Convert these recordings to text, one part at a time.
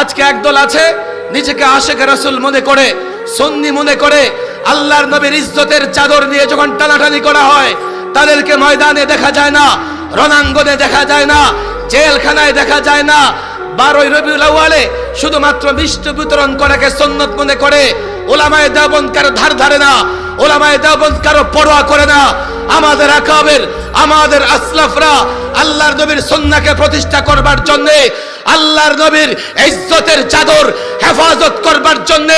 আজকে একদল আছে নিজেকে আশেক রাসূল মনে করে, সুন্নি মনে করে, আল্লাহর নবীর ইজ্জতের চাদর নিয়ে যখন টানাটানি করা হয় তাদেরকে ময়দানে দেখা যায় না, রণাঙ্গনে দেখা যায় না, জেলখানায় দেখা যায় না। 12ই রবিউল আউয়ালে শুধুমাত্র মিষ্টি বিতরণ করাকে সুন্নত মনে করে উলামায়ে দেওবন্দ কারো ধার ধারে না, উলামায়ে দেওবন্দ কারো পরোয়া করে না। আমাদের আকাবের, আমাদের আসলাফরা আল্লাহর নবীর সুন্নাহকে প্রতিষ্ঠা করবার জন্য, আল্লাহর নবীর ইজ্জতের চাদর হেফাজত করবার জন্য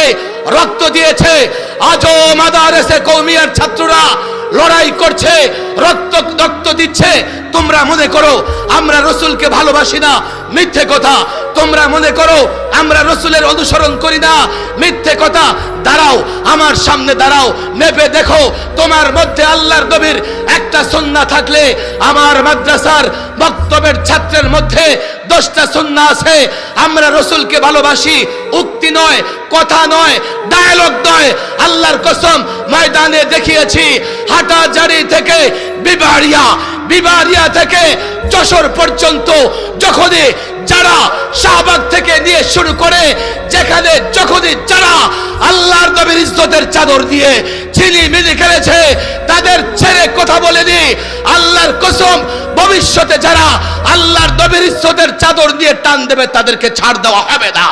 রক্ত দিয়েছে। আজও মাদারেসে কওমিয়ার ছাত্ররা লড়াই করছে, রক্ত দিচ্ছে। তোমরা মনে করো আমরা রাসূলকে ভালোবাসি না, মিথ্যে কথা। তোমরা মনে করো আমরা রাসূলের অনুসরণ করি না, মিথ্যে কথা। দাঁড়াও, আমার সামনে দাঁড়াও, নেবে দেখো তোমার মধ্যে আল্লাহর নবীর একটা সুন্নাহ থাকলে আমার মাদ্রাসার বক্তব্যের ছাত্রের মধ্যে 10টা সুন্নাহ আছে। আমরা রাসূলকে ভালোবাসি, উক্তি নয়, কথা নয়, ডায়ালগ নয়। আল্লাহর কসম ময়দানে দেখিয়েছি, হাটাজারি থেকে বিবাড়িয়া থেকে যশোর পর্যন্ত যখনই যারা শাহবাগ থেকে নিয়ে শুরু করে যেখানে যখনই যারা আল্লাহর নবীর ইজ্জতের চাদর দিয়ে ঝিলিমিলি খেলেছে তাদের ছেড়ে কথা বলেনি। আল্লাহর কসম ভবিষ্যতে যারা আল্লাহর নবীর ইজ্জতের চাদর দিয়ে টান দেবে তাদেরকে ছাড় দেওয়া হবে না।